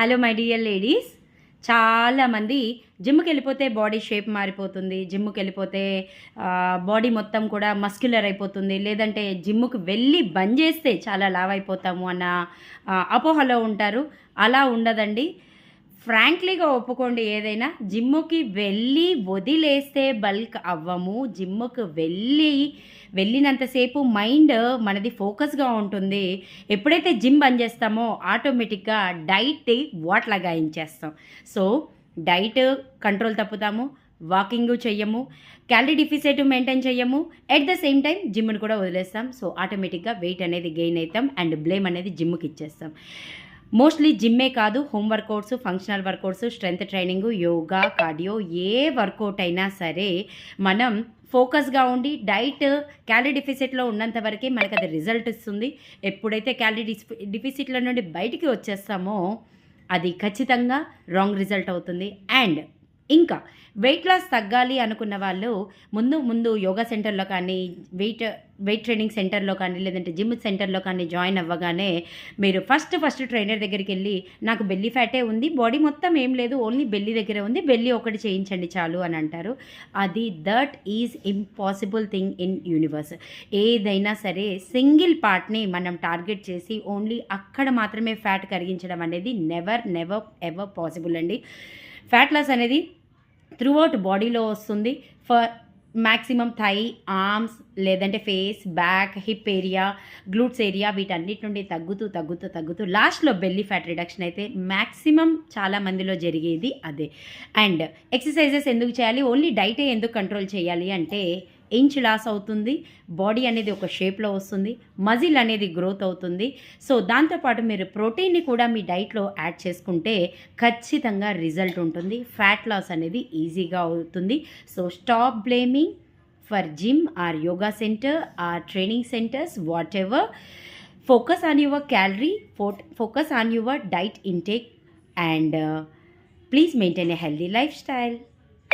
Hello my dear ladies, చాలామంది జిమ్కి వెళ్ళిపోతే బాడీ షేప్ మారిపోతుంది, జిమ్కి వెళ్ళిపోతే బాడీ మొత్తం కూడా మస్క్యులర్ అయిపోతుంది, లేదంటే జిమ్కి వెళ్ళి బంద్ చేస్తే చాలా లావ్ అయిపోతాము అన్న అపోహలో ఉంటారు. అలా ఉండదండి. ఫ్రాంక్లీగా ఒప్పుకోండి, ఏదైనా జిమ్ముకి వెళ్ళి వదిలేస్తే బల్క్ అవ్వము. జిమ్ముకి వెళ్ళినంతసేపు మైండ్ మనది ఫోకస్గా ఉంటుంది. ఎప్పుడైతే జిమ్ బంద్ చేస్తామో ఆటోమేటిక్గా డైట్ వాట్ లగాయించేస్తాం. సో డైట్ కంట్రోల్ తప్పుతాము, వాకింగ్ చెయ్యము, క్యాలరీ డిఫిసిట్ మెయింటైన్ చెయ్యము, ఎట్ ద సేమ్ టైం జిమ్ని కూడా వదిలేస్తాం. సో ఆటోమేటిక్గా వెయిట్ అనేది గెయిన్ అవుతాం అండ్ బ్లేమ్ అనేది జిమ్కి ఇచ్చేస్తాం. మోస్ట్లీ జిమ్మే కాదు, home workouts, functional workouts, strength training, yoga, cardio, ఏ వర్కౌట్ అయినా సరే మనం ఫోకస్గా ఉండి డైట్ క్యాలరీ డిఫిసిట్లో ఉన్నంత వరకే మనకు అది రిజల్ట్ ఇస్తుంది. ఎప్పుడైతే క్యాలరీ డిఫిసిట్ల నుండి బయటికి వచ్చేస్తామో అది ఖచ్చితంగా రాంగ్ రిజల్ట్ అవుతుంది. అండ్ ఇంకా వెయిట్ లాస్ తగ్గాలి అనుకున్న వాళ్ళు ముందు యోగా సెంటర్లో కానీ వెయిట్ ట్రైనింగ్ సెంటర్లో కానీ లేదంటే జిమ్ సెంటర్లో కానీ జాయిన్ అవ్వగానే మీరు ఫస్ట్ ట్రైనర్ దగ్గరికి వెళ్ళి నాకు బెల్లీ ఫ్యాటే ఉంది, బాడీ మొత్తం ఏం లేదు, ఓన్లీ బెల్లీ దగ్గర ఉంది, బెల్లీ ఒకటి చేయించండి చాలు అని అంటారు. That is impossible thing in universe. ఏదైనా సరే సింగిల్ పార్ట్ని మనం టార్గెట్ చేసి ఓన్లీ అక్కడ మాత్రమే ఫ్యాట్ కరిగించడం అనేది నెవర్ ఎవర్ పాసిబుల్ అండి. ఫ్యాట్ లాస్ అనేది త్రూఅవుట్ బాడీలో వస్తుంది. ఫర్ మ్యాక్సిమం థై, ఆర్మ్స్, లేదంటే face, back, hip area, glutes area, వీటన్నిటి నుండి తగ్గుతూ లాస్ట్లో బెల్లీ ఫ్యాట్ రిడక్షన్ అయితే మ్యాక్సిమం చాలా మందిలో జరిగేది అదే. అండ్ ఎక్సర్సైజెస్ ఎందుకు చేయాలి, ఓన్లీ డైటే ఎందుకు కంట్రోల్ చేయాలి అంటే ఇంచ్ లాస్ అవుతుంది, బాడీ అనేది ఒక షేప్లో వస్తుంది, మజిల్ అనేది గ్రోత్ అవుతుంది. సో దాంతోపాటు మీరు ప్రోటీన్ని కూడా మీ డైట్లో యాడ్ చేసుకుంటే ఖచ్చితంగా రిజల్ట్ ఉంటుంది. ఫ్యాట్ లాస్ అనేది ఈజీగా అవుతుంది. So stop blaming for gym or yoga centre or training centres, whatever. Focus on your calorie, focus on your diet intake, and please maintain a healthy lifestyle.